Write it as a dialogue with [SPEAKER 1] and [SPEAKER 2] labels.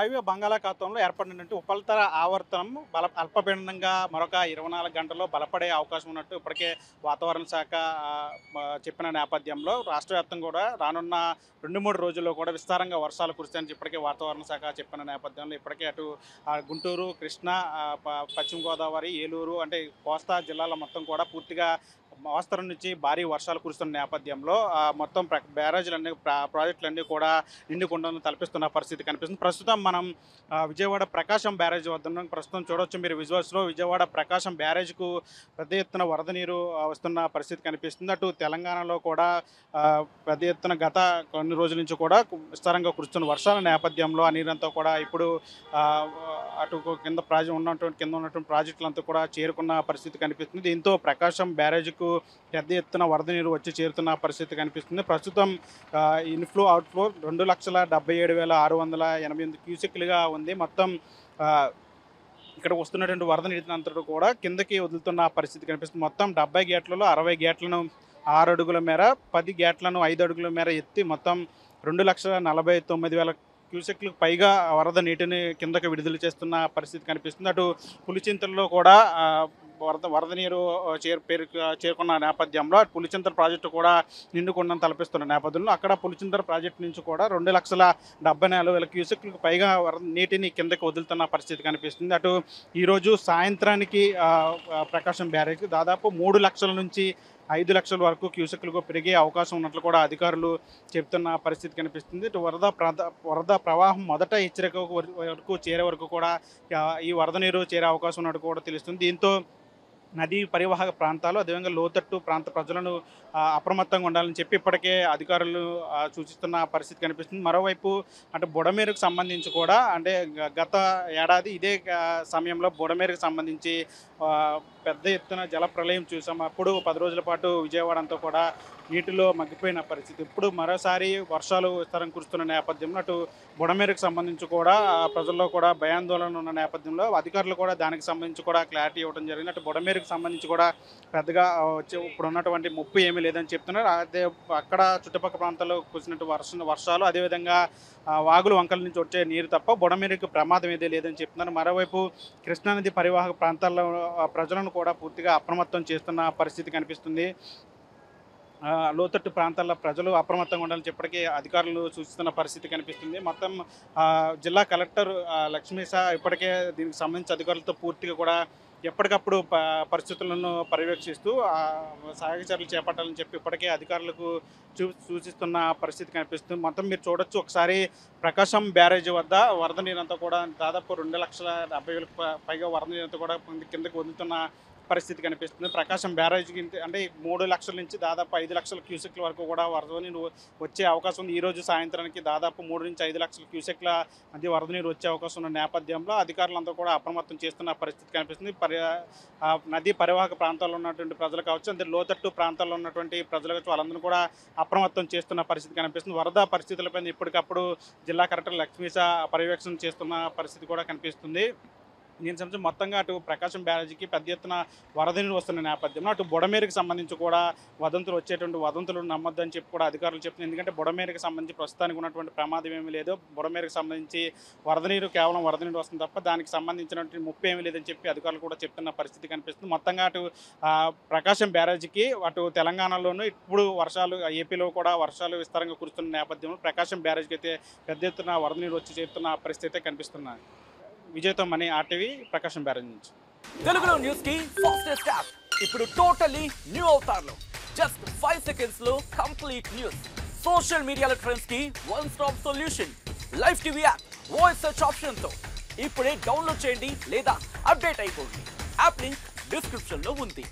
[SPEAKER 1] వాయువ్య బంగాళాఖాతంలో ఏర్పడినటువంటి ఉపరితల ఆవర్తనం అల్పపీడనంగా మరొక 24 గంటల్లో బలపడే అవకాశం ఉన్నట్టు ఇప్పటికే వాతావరణ శాఖ చెప్పిన నేపథ్యంలో రాష్ట్ర వ్యాప్తంగా కూడా రానున్న 2-3 రోజుల్లో కూడా విస్తారంగా వర్షాలు కురుస్తాయని ఇప్పటికే వాతావరణ శాఖ చెప్పిన నేపథ్యంలో ఇప్పటికే అటు గుంటూరు, కృష్ణా, పశ్చిమ గోదావరి, ఏలూరు అంటే కోస్తా జిల్లాల మొత్తం కూడా పూర్తిగా మోస్తరు నుంచి భారీ వర్షాలు కురుస్తున్న నేపథ్యంలో మొత్తం బ్యారేజీలన్నీ ప్రాజెక్టులన్నీ కూడా నిండుకుండను తలపిస్తున్న పరిస్థితి కనిపిస్తుంది. ప్రస్తుతం మనం విజయవాడ ప్రకాశం బ్యారేజ్ వద్ద ఉన్నాం. ప్రస్తుతం చూడవచ్చు మీరు విజువల్స్లో విజయవాడ ప్రకాశం బ్యారేజ్కు పెద్ద ఎత్తున వరద నీరు వస్తున్న పరిస్థితి కనిపిస్తుంది. అటు తెలంగాణలో కూడా పెద్ద ఎత్తున గత కొన్ని రోజుల నుంచి కూడా విస్తారంగా కురుస్తున్న వర్షాల నేపథ్యంలో ఆ నీరంతా కూడా ఇప్పుడు అటు కింద ఉన్నటువంటి ప్రాజెక్టులంతా కూడా చేరుకున్న పరిస్థితి కనిపిస్తుంది. దీంతో ప్రకాశం బ్యారేజ్కు పెద్ద ఎత్తున వరద నీరు వచ్చి చేరుతున్న పరిస్థితి కనిపిస్తుంది. ప్రస్తుతం ఇన్ఫ్లో అవుట్ఫ్లో 2,77,688 క్యూసెక్లుగా ఉంది. మొత్తం ఇక్కడ వస్తున్నటువంటి వరద నీటిని అంతటా కూడా కిందకి వదులుతున్న పరిస్థితి కనిపిస్తుంది. మొత్తం 70 గేట్లలో 60 గేట్లను 6 అడుగుల మేర, 10 గేట్లను 5 అడుగుల మేర ఎత్తి మొత్తం 2,49,000 క్యూసెక్లకు పైగా వరద నీటిని కిందకి విడుదల చేస్తున్న పరిస్థితి కనిపిస్తుంది. అటు పులిచింతల్లో కూడా వరద నీరు చేరుకున్న నేపథ్యంలో పులిచింతల ప్రాజెక్టు కూడా నిండుకుండను తలపిస్తున్న నేపథ్యంలో అక్కడ పులిచింతల ప్రాజెక్టు నుంచి కూడా 2,74,000 క్యూసెక్లకు పైగా నీటిని కిందకి వదులుతున్న పరిస్థితి కనిపిస్తుంది. అటు ఈరోజు సాయంత్రానికి ప్రకాశం బ్యారేజ్కి దాదాపు 3 లక్షల నుంచి 5 లక్షల వరకు క్యూసెక్లకు పెరిగే అవకాశం ఉన్నట్లు కూడా అధికారులు చెప్తున్న పరిస్థితి కనిపిస్తుంది. ఇటు వరద ప్రవాహం మొదట హెచ్చరిక వరకు చేరే వరకు కూడా ఈ వరద నీరు చేరే అవకాశం ఉన్నట్టు కూడా తెలుస్తుంది. దీంతో నదీ పరివాహక ప్రాంతాలు అదేవిధంగా లోతట్టు ప్రాంత ప్రజలను అప్రమత్తంగా ఉండాలని చెప్పి ఇప్పటికే అధికారులు సూచిస్తున్న పరిస్థితి కనిపిస్తుంది. మరోవైపు అంటే బుడమేరుకు సంబంధించి కూడా అంటే గత ఏడాది ఇదే సమయంలో బుడమేరుకు సంబంధించి పెద్ద ఎత్తున జల ప్రళయం చూసాం. అప్పుడు 10 రోజుల పాటు విజయవాడ అంతా కూడా నీటిలో మగ్గిపోయిన పరిస్థితి. ఇప్పుడు మరోసారి వర్షాలు విస్తారం కురుస్తున్న నేపథ్యంలో అటు బుడమేరుకు సంబంధించి కూడా ప్రజల్లో కూడా భయాందోళన ఉన్న నేపథ్యంలో అధికారులు కూడా దానికి సంబంధించి కూడా క్లారిటీ ఇవ్వడం జరిగింది. అటు బుడమేరుకు సంబంధించి కూడా పెద్దగా ఇప్పుడు ఉన్నటువంటి ముప్పు ఏమీ లేదని చెప్తున్నారు. అదే అక్కడ చుట్టుపక్కల ప్రాంతాల్లో కురిసినట్టు వర్షాలు అదేవిధంగా వాగులు వంకల నుంచి వచ్చే నీరు తప్ప బుడమేరుకు ప్రమాదం ఏదే లేదని చెప్తున్నారు. మరోవైపు కృష్ణానది పరివాహక ప్రాంతాల్లో ప్రజలను కూడా పూర్తిగా అప్రమత్తం చేస్తున్న పరిస్థితి కనిపిస్తుంది. లోతట్టు ప్రాంతాల్లో ప్రజలు అప్రమత్తంగా ఉండాలని చెప్పటికీ అధికారులు సూచిస్తున్న పరిస్థితి కనిపిస్తుంది. మొత్తం జిల్లా కలెక్టర్ లక్ష్మీశ ఇప్పటికే దీనికి సంబంధించి అధికారులతో పూర్తిగా కూడా ఎప్పటికప్పుడు పరిస్థితులను పర్యవేక్షిస్తూ సహాయక చర్యలు చేపట్టాలని చెప్పి ఇప్పటికే అధికారులకు సూచిస్తున్న పరిస్థితి కనిపిస్తుంది. మొత్తం మీరు చూడొచ్చు ఒకసారి ప్రకాశం బ్యారేజ్ వద్ద వరద నీరంతా కూడా దాదాపు 2,70,000 పైగా వరద నీరంతా కూడా కిందకి వదులుతున్న పరిస్థితి కనిపిస్తుంది. ప్రకాశం బ్యారేజ్కి అంటే 3 లక్షల నుంచి దాదాపు 5 లక్షల క్యూసెక్ల వరకు కూడా వరద నీరు వచ్చే అవకాశం ఉంది. ఈరోజు సాయంత్రానికి దాదాపు 3 నుంచి 5 లక్షల క్యూసెక్ల మధ్య వరద నీరు వచ్చే అవకాశం ఉన్న నేపథ్యంలో అధికారులంతా కూడా అప్రమత్తం చేస్తున్న పరిస్థితి కనిపిస్తుంది. నదీ పరివాహక ప్రాంతాల్లో ఉన్నటువంటి ప్రజలు కావచ్చు, అంటే లోతట్టు ప్రాంతాల్లో ఉన్నటువంటి ప్రజలు కావచ్చు, వాళ్ళందరూ కూడా అప్రమత్తం చేస్తున్న పరిస్థితి కనిపిస్తుంది. వరద పరిస్థితులపై ఇప్పటికప్పుడు జిల్లా కలెక్టర్ లక్ష్మీశ పర్యవేక్షణ చేస్తున్న పరిస్థితి కూడా కనిపిస్తుంది. దీనికి సంబంధించి మొత్తంగా అటు ప్రకాశం బ్యారేజీకి పెద్ద ఎత్తున వరద నీరు వస్తున్న నేపథ్యంలో అటు బుడమేరుకు సంబంధించి కూడా వదంతులు నమ్మొద్దని చెప్పి కూడా అధికారులు చెప్తున్నారు. ఎందుకంటే బుడమేరుకు సంబంధించి ప్రస్తుతానికి ఉన్నటువంటి ప్రమాదం ఏమీ లేదు. బుడమేరుకు సంబంధించి కేవలం వరద నీరు వస్తుంది తప్ప దానికి సంబంధించినటువంటి ముప్పు ఏమీ లేదని చెప్పి అధికారులు కూడా చెప్తున్న పరిస్థితి కనిపిస్తుంది. మొత్తంగా అటు ప్రకాశం బ్యారేజీకి అటు తెలంగాణలోనూ ఇప్పుడు ఏపీలో కూడా వర్షాలు విస్తారంగా కురుస్తున్న నేపథ్యంలో ప్రకాశం బ్యారేజ్కి అయితే పెద్ద ఎత్తున వరద నీరు వచ్చి చేరుతున్న పరిస్థితి అయితే కనిపిస్తున్నాయి. విజయ్తో మనీ ఆర్టీవీ ప్రకాశం బ్యారేజ్ నుంచి.
[SPEAKER 2] తెలుగులో న్యూస్ కి ఫాస్టెస్ట్ యాప్ ఇప్పుడు టోటల్లీ న్యూ అవతార్లో జస్ట్ 5 సెకండ్స్ లో కంప్లీట్ న్యూస్. సోషల్ మీడియాలో ట్రెండ్స్ కి one stop solution. Live TV app voice search option తో ఇప్పుడే డౌన్లోడ్ చేయండి లేదా అప్డేట్ అయిపోండి. యాప్ లింక్ డిస్క్రిప్షన్ లో ఉంది.